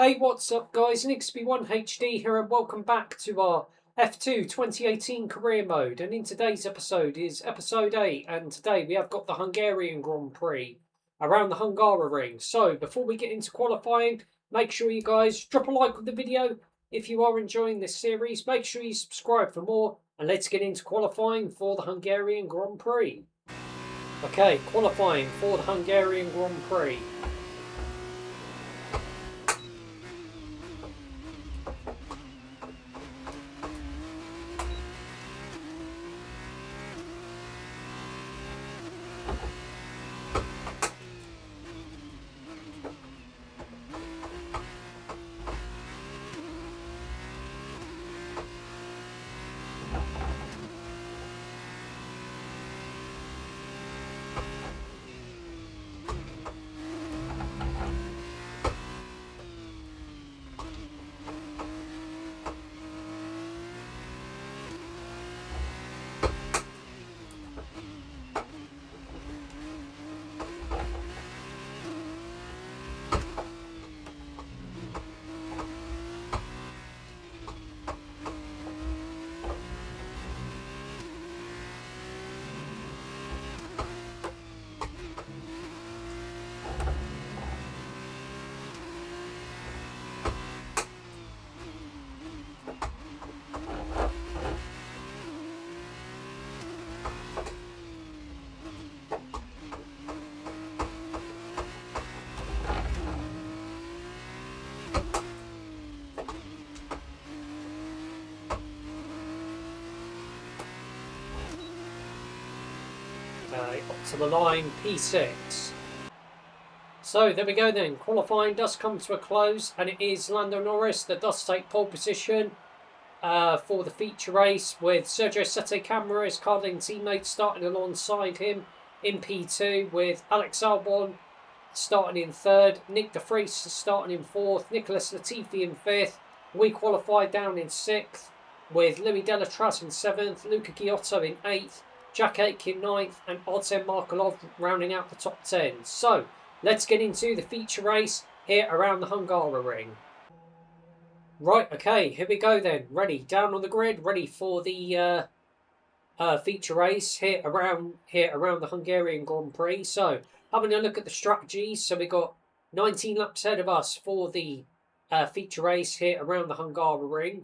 Hey, what's up guys, Nixby1HD here and welcome back to our F2 2018 career mode, and in today's episode is episode 8, and today we have got the Hungarian Grand Prix around the Hungaroring. So before we get into qualifying, make sure you guys drop a like on the video if you are enjoying this series. Make sure you subscribe for more, and let's get into qualifying for the Hungarian Grand Prix. Okay, qualifying for the Hungarian Grand Prix. Up to the line, P6. So there we go then, qualifying does come to a close, and it is Lando Norris that does take pole position for the feature race, with Sergio Sette Camara, his Carding teammate, starting alongside him in P2, with Alex Albon starting in third, Nick de Vries starting in fourth, Nicholas Latifi in fifth. We qualified down in sixth, with Louis Delatraz in seventh, Luca Giotto in eighth, Jack Aitken 9th, and Artem Markelov rounding out the top 10. So, let's get into the feature race here around the Hungaroring. Right, okay, here we go then. Ready, down on the grid, ready for the feature race here around the Hungarian Grand Prix. So, having a look at the strategies. So, we got 19 laps ahead of us for the feature race here around the Hungaroring.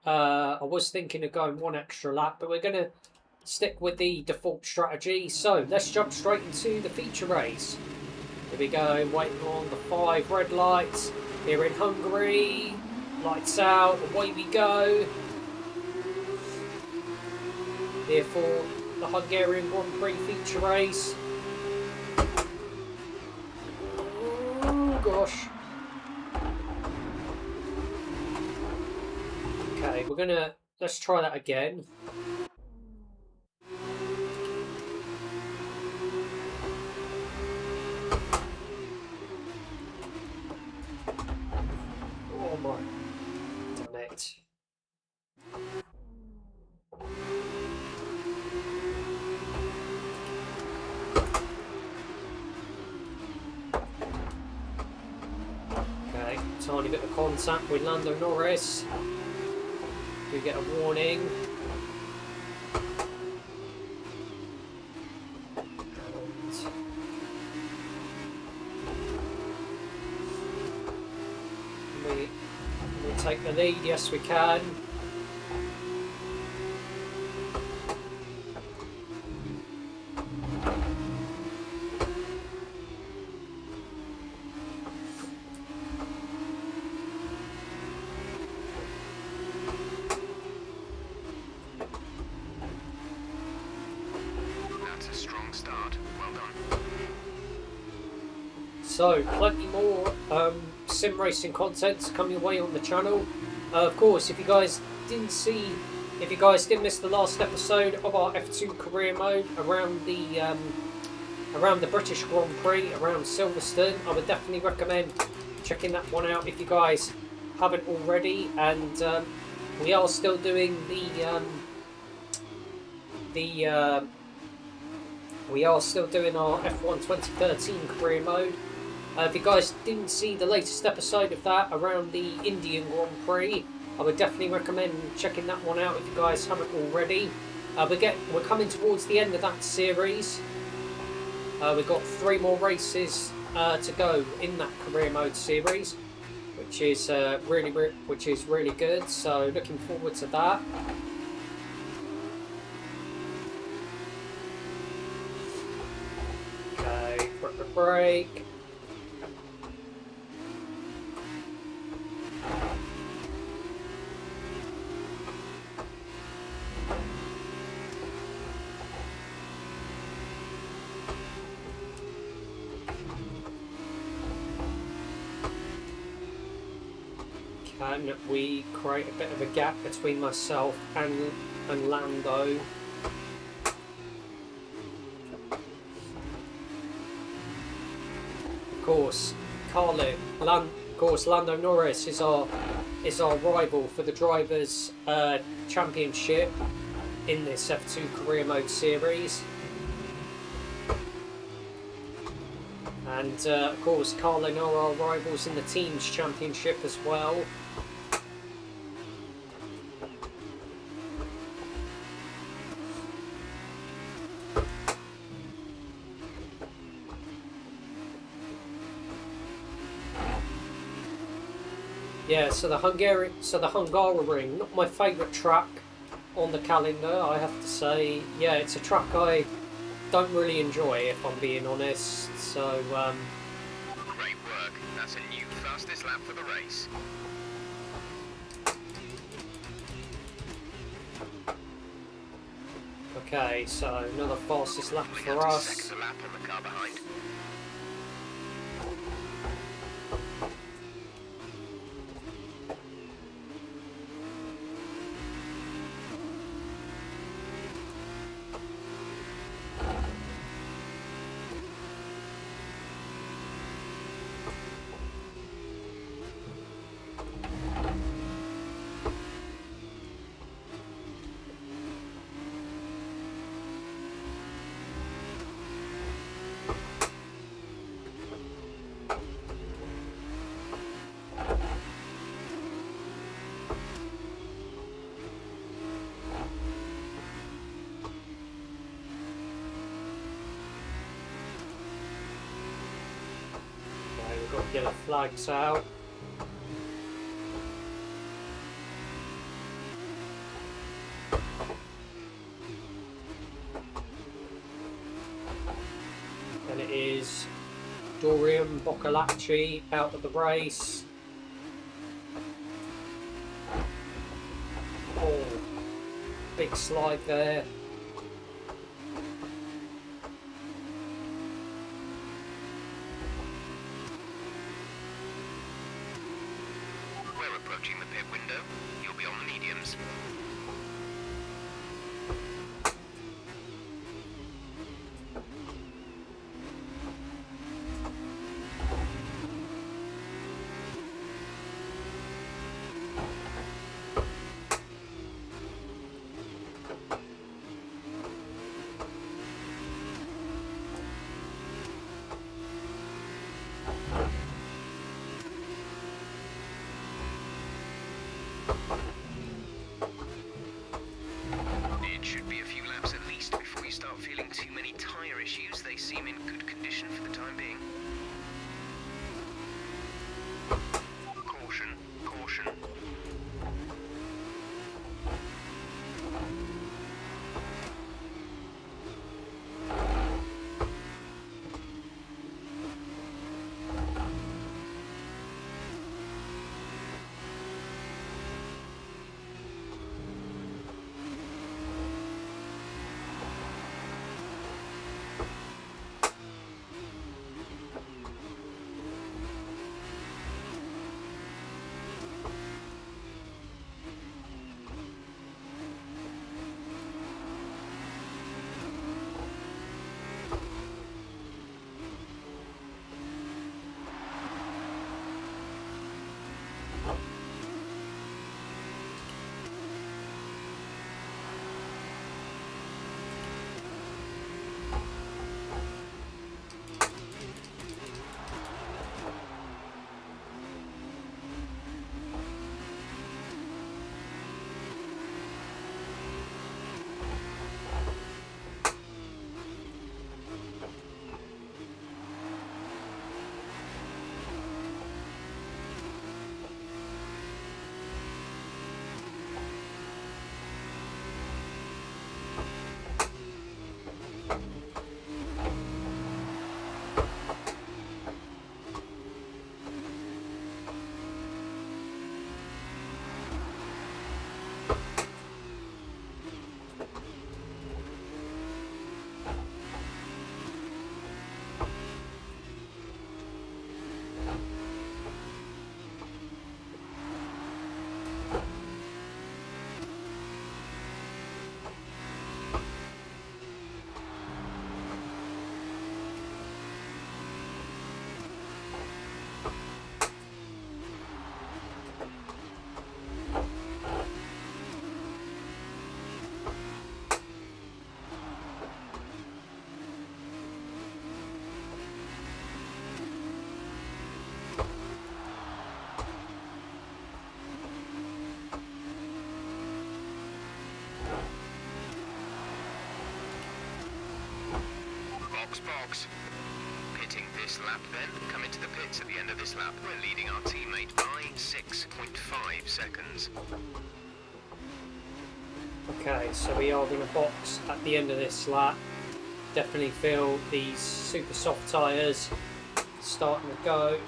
I was thinking of going one extra lap, but we're going to stick with the default strategy. So let's jump straight into the feature race. Here we go, waiting on the 5 red lights here in Hungary. Lights out, away we go. Here for the Hungarian Grand Prix feature race. Oh gosh. Okay, let's try that again. Oh my, damn it. Okay, tiny bit of contact with Lando Norris. We get a warning. We take the lead, yes we can. So, plenty more sim racing content coming away on the channel. Of course, if you guys didn't miss the last episode of our F2 career mode around the British Grand Prix around Silverstone, I would definitely recommend checking that one out if you guys haven't already. And we are still doing We are still doing our F1 2013 career mode. If you guys didn't see the latest episode of that around the Indian Grand Prix, I would definitely recommend checking that one out if you guys haven't already. We're coming towards the end of that series. We've got 3 more races to go in that career mode series, which is really good. So looking forward to that. Okay, break. Can we create a bit of a gap between myself and Lando? Of course, Lando Norris is our rival for the Drivers' Championship in this F2 career mode series. And of course, Carl and Nora are rivals in the Teams Championship as well. Yeah, so the Hungaroring, not my favourite track on the calendar, I have to say. Yeah, it's a track I don't really enjoy, if I'm being honest. So, great work. That's a new fastest lap for the race. okay, so another fastest lap We for got us. second lap on the car behind. Okay, we've got yellow flags out. And it is Dorian Boccolacci out of the race. Oh, big slide there. We're approaching the pit window. You'll be on the mediums. box. Pitting this lap then, come into the pits at the end of this lap. We're leading our teammate by 6.5 seconds. Okay, so we are going to box at the end of this lap. Definitely feel these super soft tyres starting to go.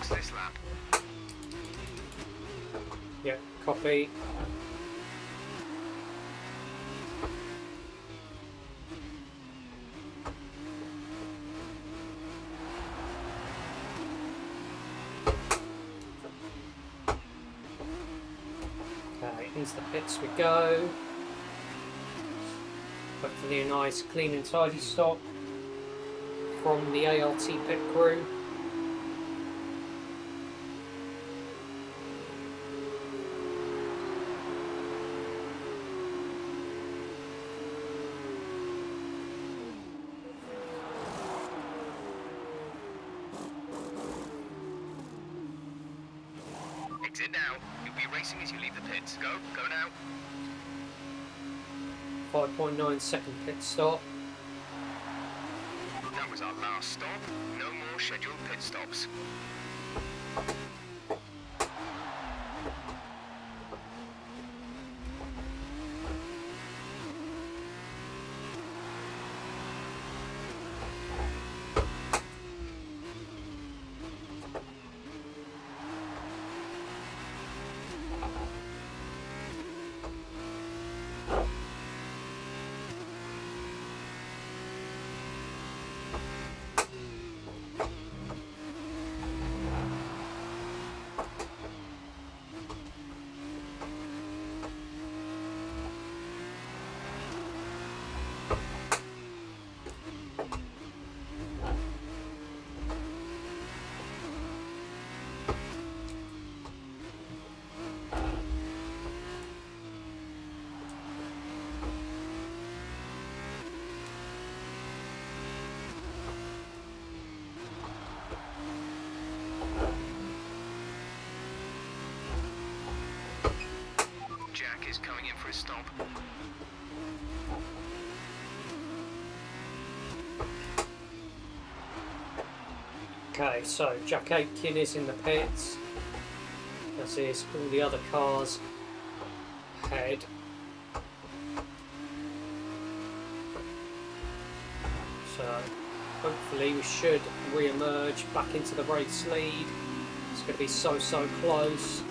This lap. Yep, copy. Okay, into the pits we go. Hopefully a nice clean and tidy stop from the ALT pit crew. Exit now. You'll be racing as you leave the pits. Go now. 5.9 second pit stop. That was our last stop. No more scheduled pit stops. Jack is coming in for a stop. Okay, so Jack Aitken is in the pits, as is all the other cars ahead. So hopefully we should re-emerge back into the race lead. It's going to be so close.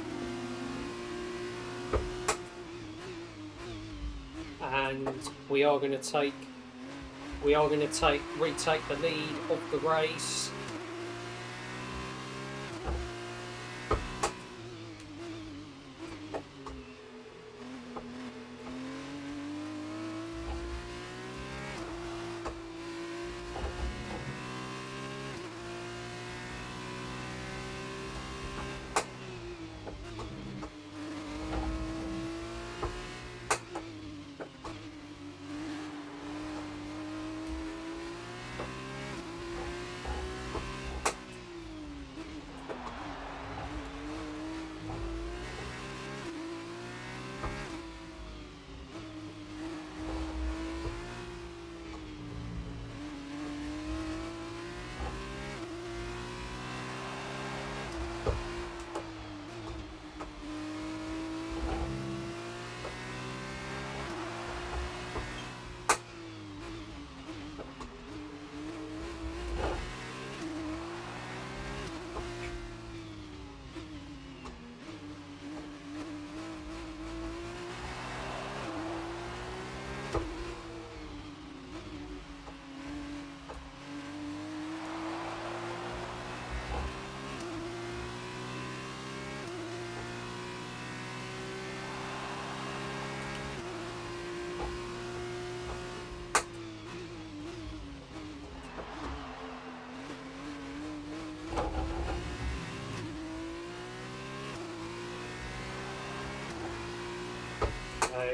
And we are going to retake the lead of the race.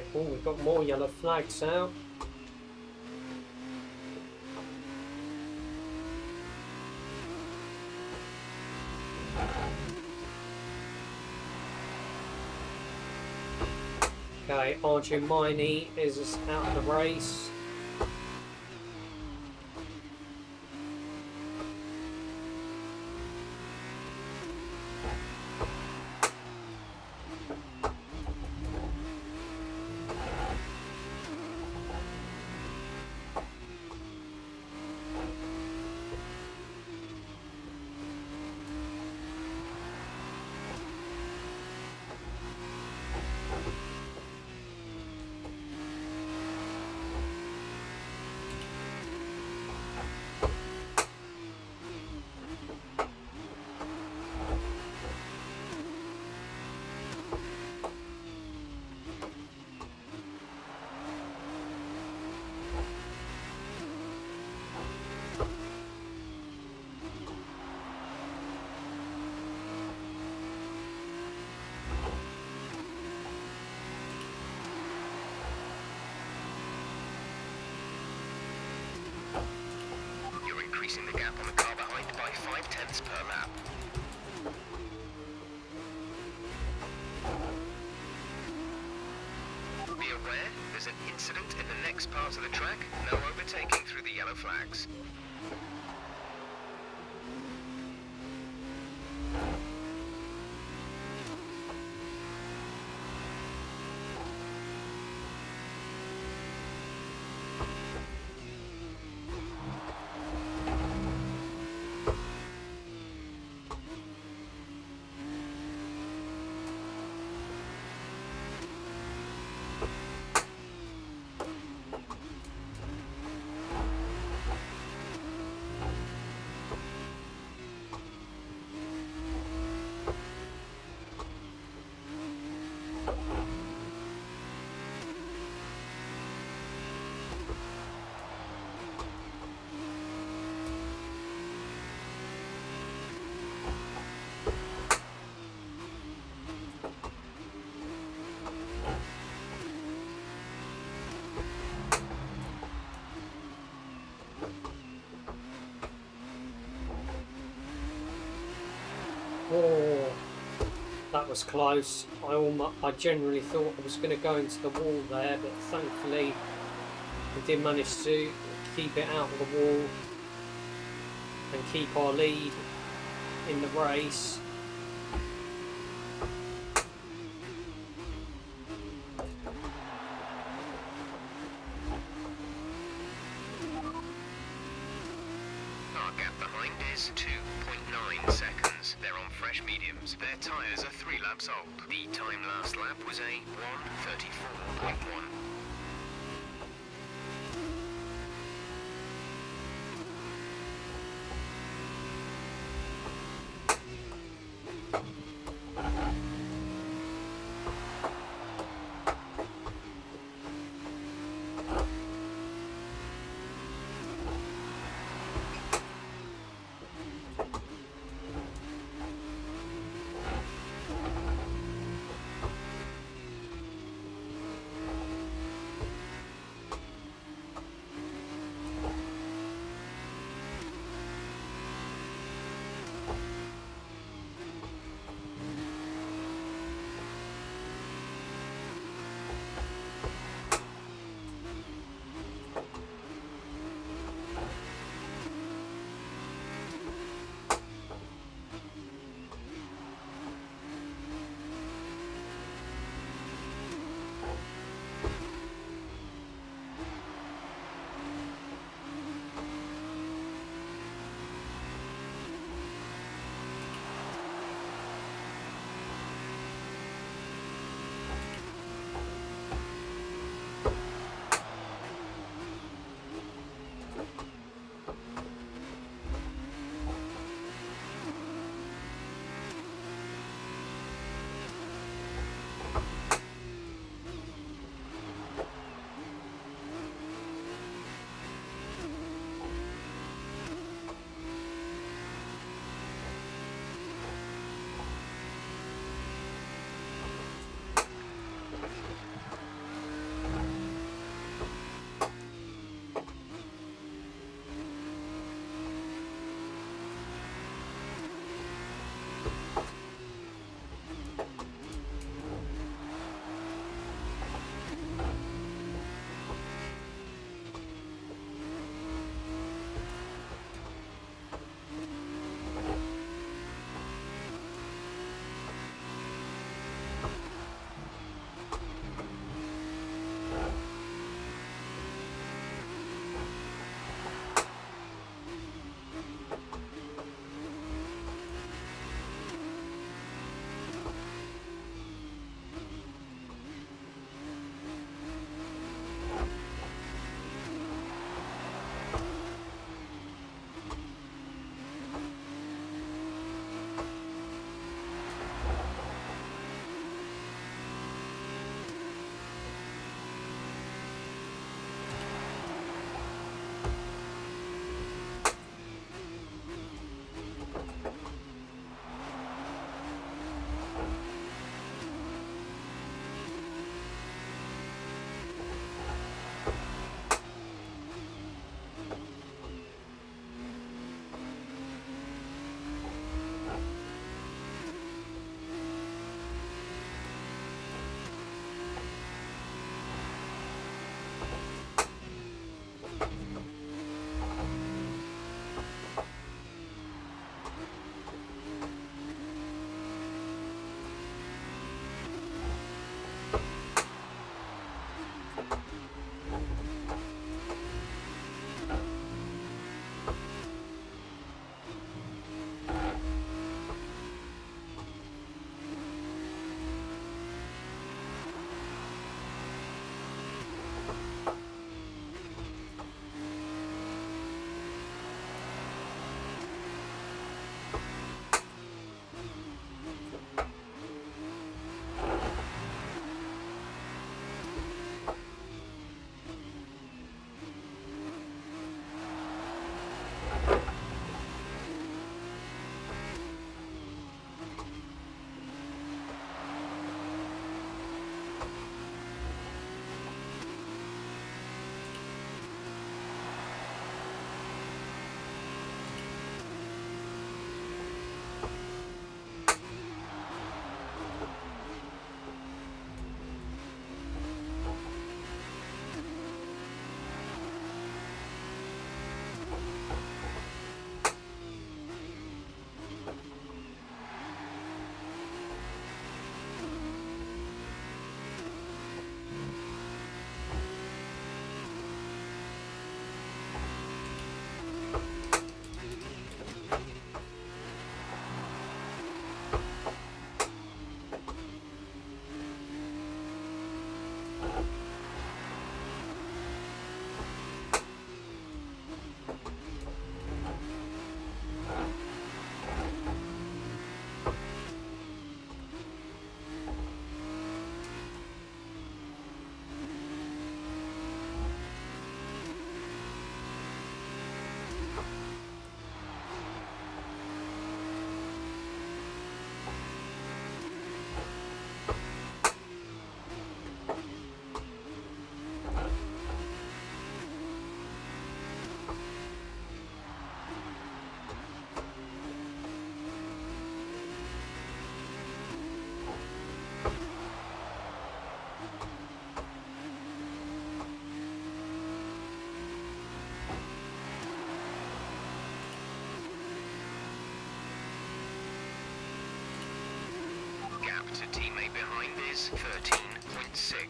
Okay, oh, we've got more yellow flags out. Okay, Arjun Miney is out of the race. You're increasing the gap on the car behind by 0.5 per lap. Be aware, there's an incident in the next part of the track. No overtaking through the yellow flags. Oh, that was close. I generally thought I was going to go into the wall there, but thankfully we did manage to keep it out of the wall and keep our lead in the race. Our gap behind is 2.9 seconds. They're on fresh mediums. Their tyres are 3 laps old. The time last lap was a 1:34.1.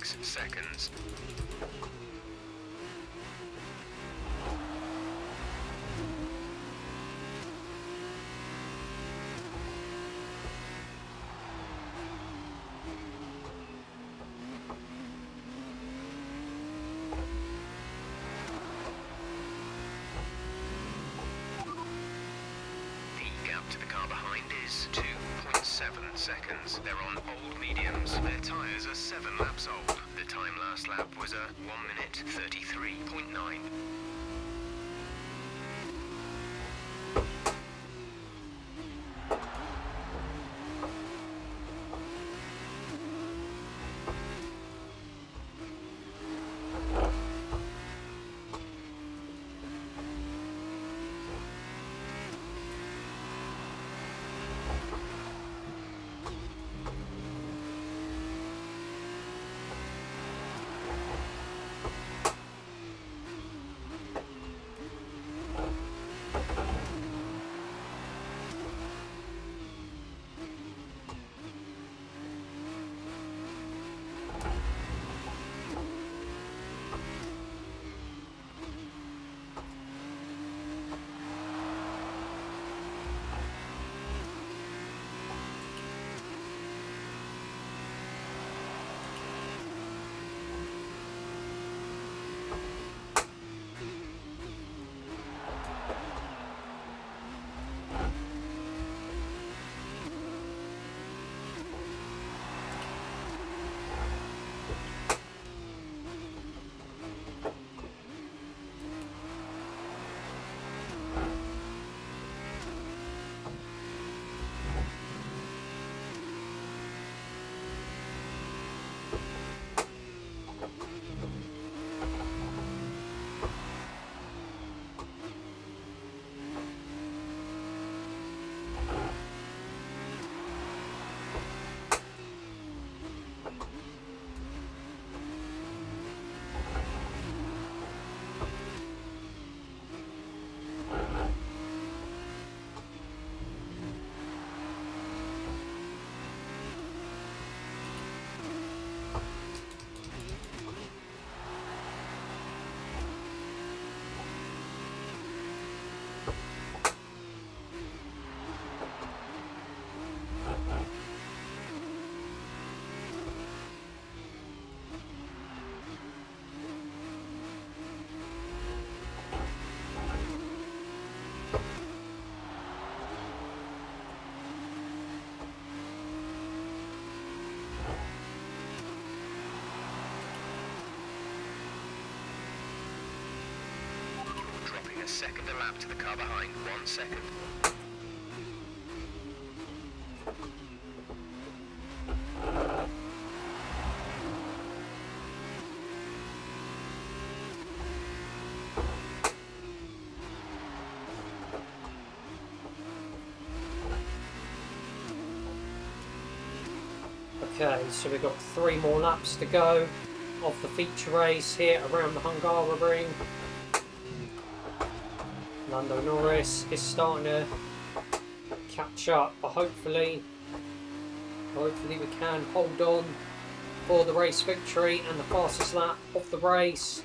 6 seconds. The gap to the car behind is 2.7 seconds. They're on old mediums. Their tyres are 7 laps old. The time last lap was a 1 minute 33.9. A second a lap to the car behind, 1 second. Okay, so we've got 3 more laps to go of the feature race here around the Hungaroring. Lando Norris is starting to catch up, but hopefully we can hold on for the race victory and the fastest lap of the race.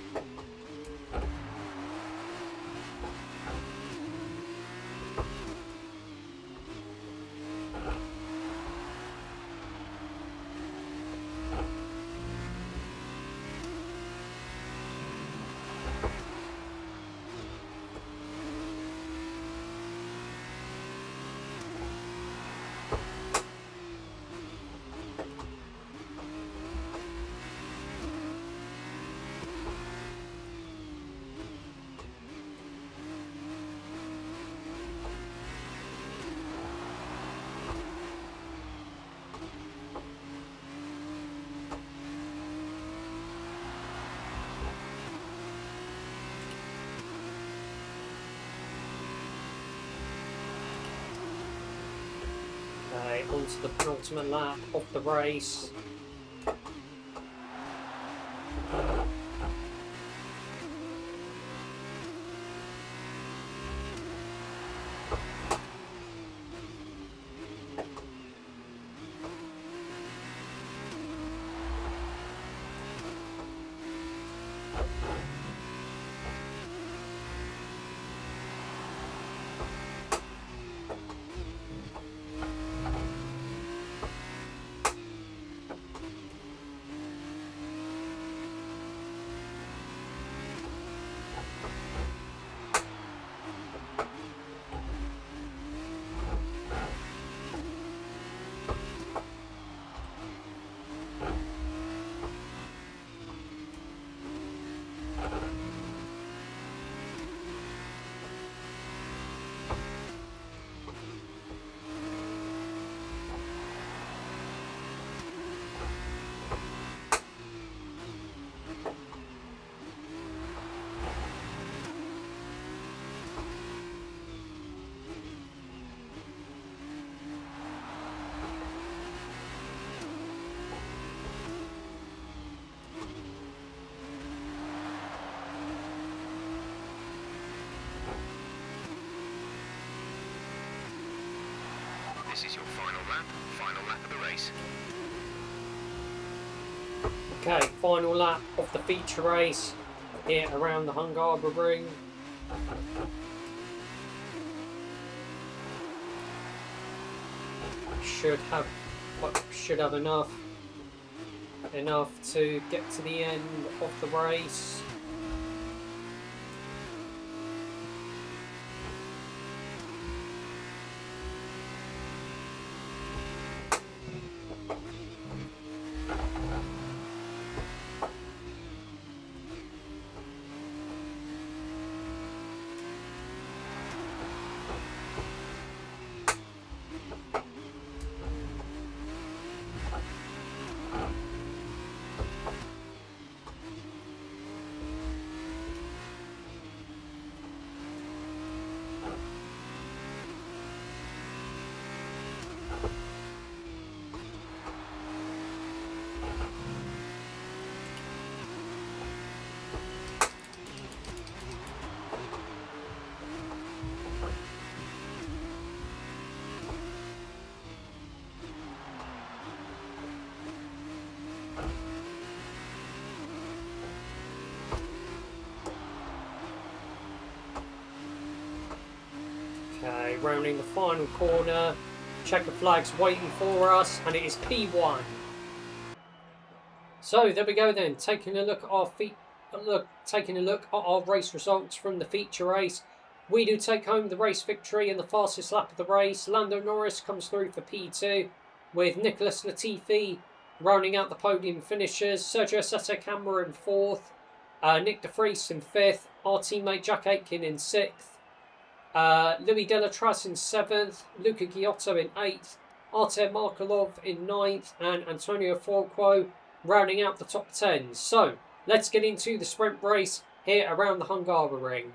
Onto the penultimate lap of the race. This is your final lap of the race. Okay, final lap of the feature race here around the Hungaroring. Should have enough to get to the end of the race. Okay, rounding the final corner. Checker flag's waiting for us, and it is P1. So there we go then. Taking a look at our race results from the feature race. We do take home the race victory in the fastest lap of the race. Lando Norris comes through for P2, with Nicholas Latifi rounding out the podium finishers. Sergio Sette-Câmara in 4th, Nick de Vries in 5th, our teammate Jack Aitken in 6th. Louis Delatras in 7th, Luca Giotto in 8th, Artem Markelov in 9th, and Antonio Forquo rounding out the top 10. So, let's get into the sprint race here around the Hungaroring.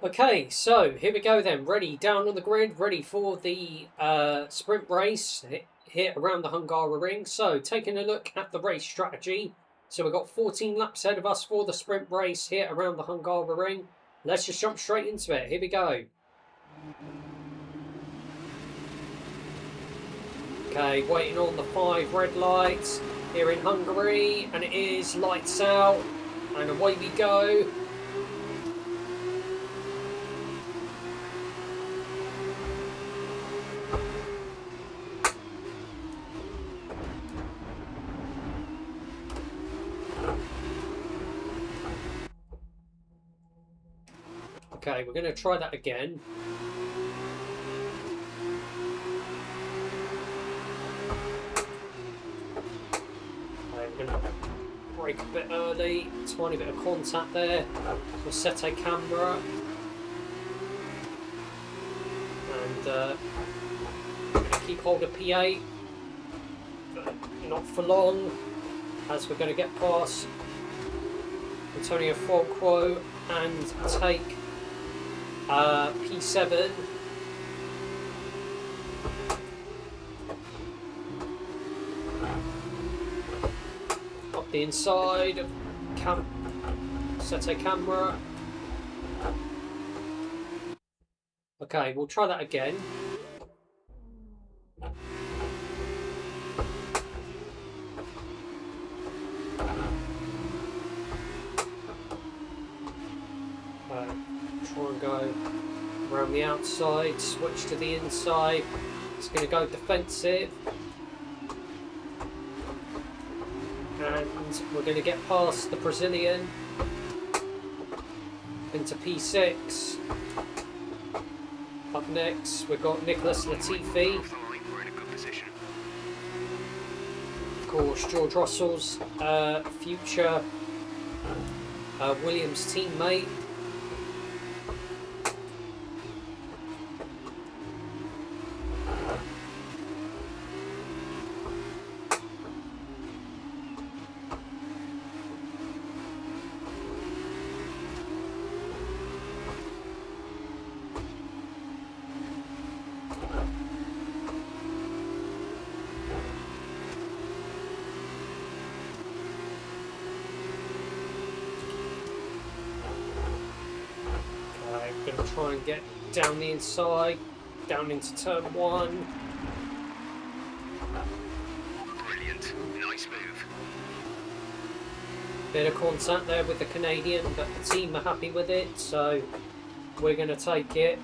Okay, so here we go then. Ready down on the grid, ready for the sprint race here around the Hungaroring. So, taking a look at the race strategy. So, we've got 14 laps ahead of us for the sprint race here around the Hungaroring. Let's just jump straight into it. Here we go. Okay, waiting on the 5 red lights here in Hungary, and it is lights out, and away we go. Okay, we're going to try that again. Okay, we're going to brake a bit early. Tiny bit of contact there. We'll set a camera. And we're going to keep hold of P8. But not for long, as we're going to get past Antonio Forquo and take P7. Up the inside of Sette-Câmara. Okay, we'll try that again. Try and go around the outside, switch to the inside. It's going to go defensive. And we're going to get past the Brazilian into P6. Up next, we've got Nicholas Latifi. Of course, George Russell's future Williams teammate. Going to try and get down the inside, down into turn 1. Brilliant. Nice move. Bit of contact there with the Canadian, but the team are happy with it, so we're going to take it.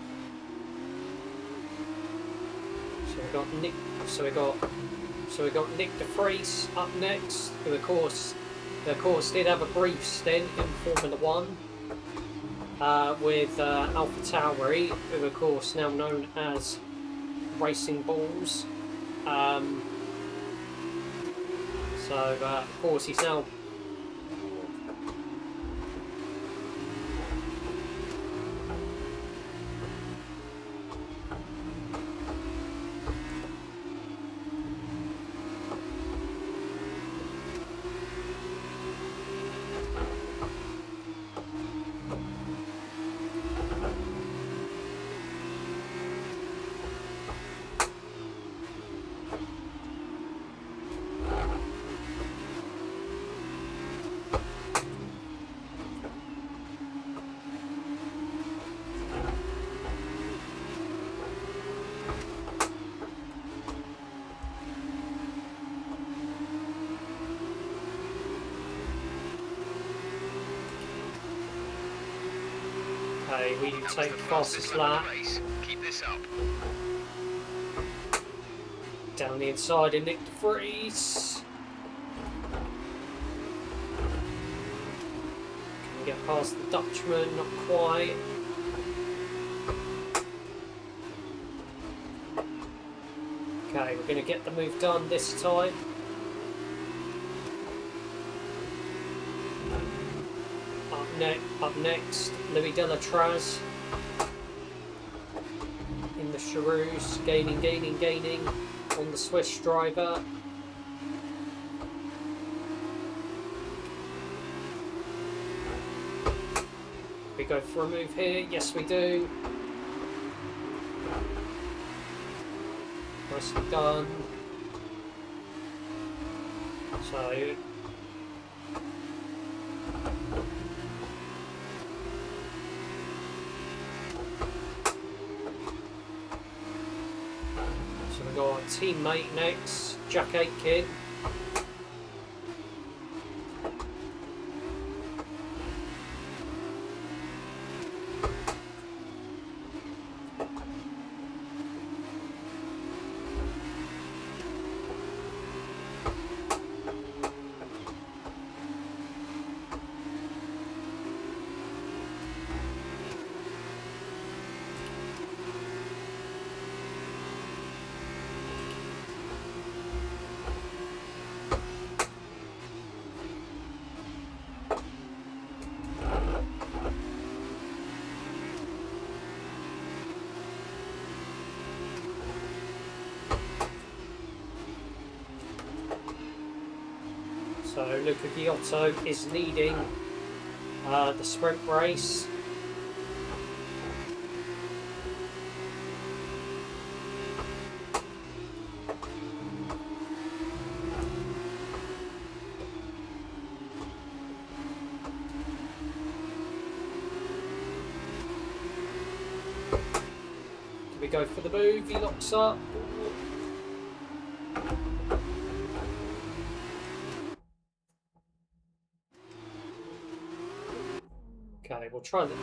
So we got Nick de Vries up next, who of course did have a brief stint in Formula 1 with AlphaTauri, who of course now known as Racing Bulls. Of course he's now we take the fastest lap. Keep this up. Down the inside of Nick de Vries. Can we get past the Dutchman? Not quite. Okay, we're going to get the move done this time. Up next, Louis Delatraz in the Charoux, gaining on the Swiss driver. We go for a move here, yes we do. Nicely done. So we've got our teammate next, Jack Aitken. So Luca Giotto is leading the sprint race. Do we go for the move? He locks up. Okay, we'll try that.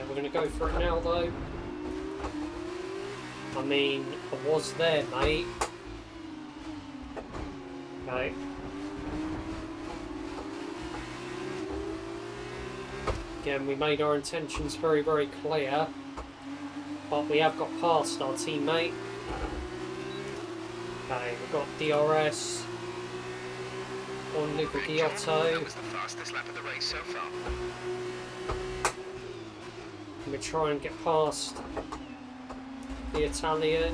We're going to go for it now though. I mean, I was there, mate. Okay. Again, we made our intentions very, very clear. But we have got past our teammate. Okay, we've got DRS on Luca Giotto. That was the fastest lap of the race so far. We try and get past the Italian.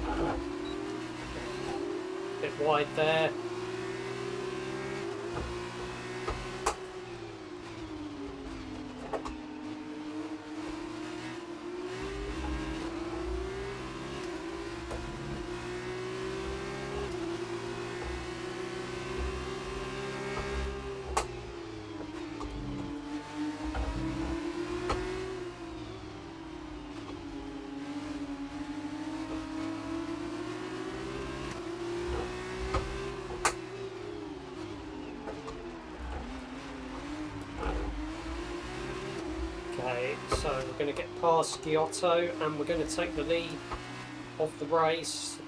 Bit wide there. Okay, so we're going to get past Giotto and we're going to take the lead of the race.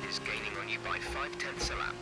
is gaining on you by 0.5 a lap.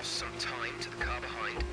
Some time to the car behind.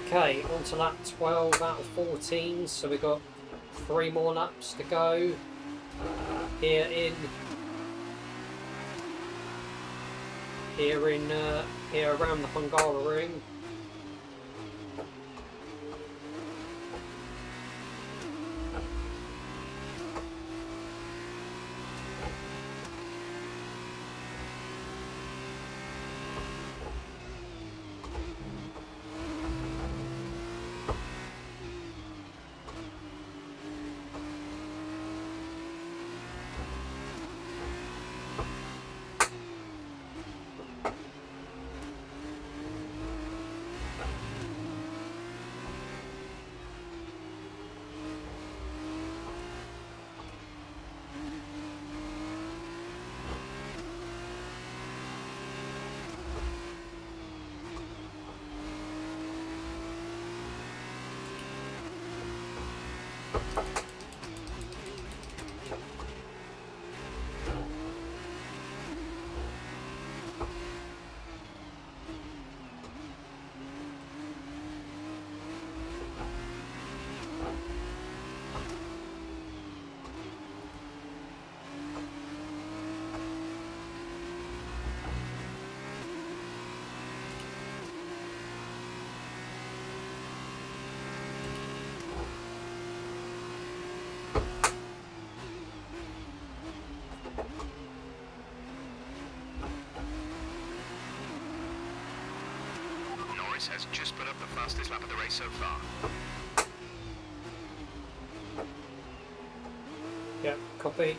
Okay, on to lap 12 out of 14, so we've got 3 more laps to go here around the Hungaroring. Norris has just put up the fastest lap of the race so far. Yep, copy.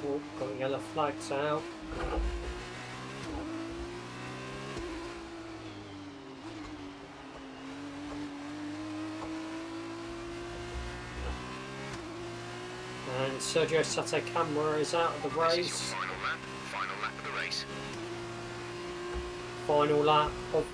Oh, got yellow flags out. And Sergio Sate Camera is out of the This is race. your final lap of the race. Final lap of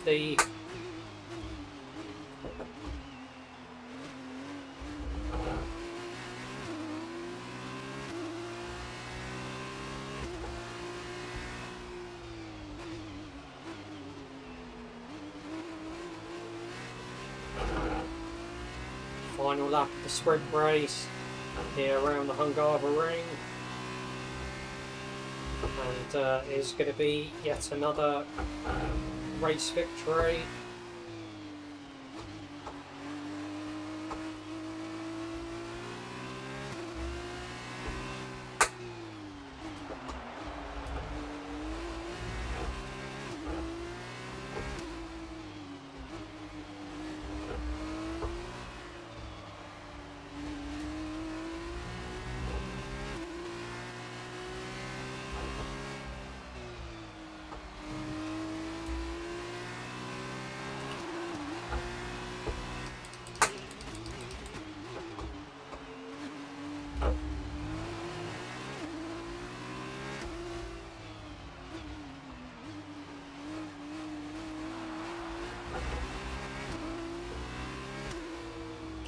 the sprint race here around the Hungaria, and is going to be yet another race victory.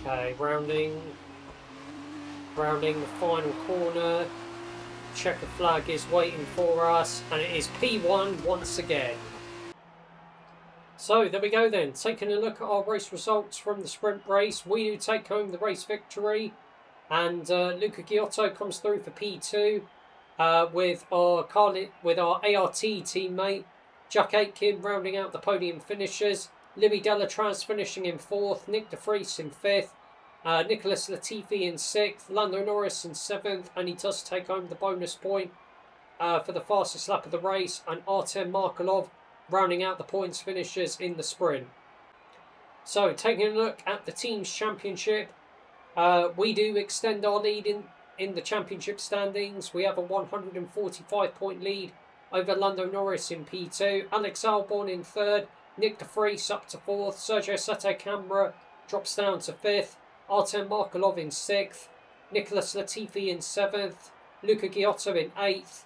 Okay, rounding the final corner. Checker flag is waiting for us, and it is P1 once again. So there we go then. Taking a look at our race results from the sprint race, we do take home the race victory, and Luca Giotto comes through for P2 with our ART teammate Jack Aitken rounding out the podium finishers. Louis Delatraz finishing in 4th, Nick de Vries in 5th, Nicholas Latifi in 6th, Lando Norris in 7th, and he does take home the bonus point for the fastest lap of the race, and Artem Markelov rounding out the points finishers in the sprint. So taking a look at the team's championship, we do extend our lead in the championship standings. We have a 145 point lead over Lando Norris in P2, Alex Albon in 3rd, Nick de Vries up to 4th, Sergio Sate Camara drops down to 5th, Artem Markelov in 6th, Nicholas Latifi in 7th, Luca Giotto in 8th,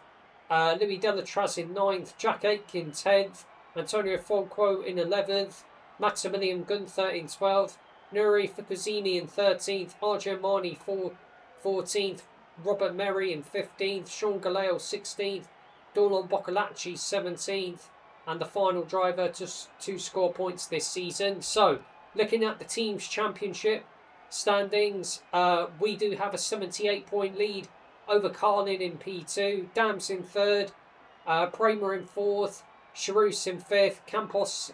Louis Delatraz in 9th, Jack Aitken in 10th, Antonio Fonquo in 11th, Maximilian Gunther in 12th, Nuri Fukuzzini in 13th, Arjun Mani 14th, Robert Merry in 15th, Sean Galeo 16th, Dorlan Boccolacci 17th, and the final driver to score points this season. So, looking at the team's championship standings, we do have a 78 point lead over Carlin in P2, Dams in 3rd, Pramer in 4th, Charus in 5th, Campos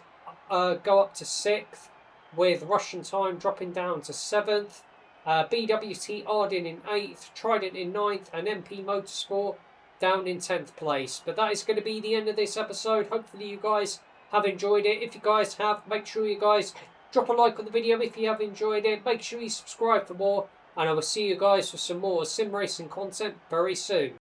go up to 6th, with Russian Time dropping down to 7th, BWT Ardin in 8th, Trident in 9th, and MP Motorsport down in 10th place. But that is going to be the end of this episode. Hopefully you guys have enjoyed it. If you guys have, make sure you guys drop a like on the video if you have enjoyed it. Make sure you subscribe for more, and I will see you guys for some more sim racing content very soon.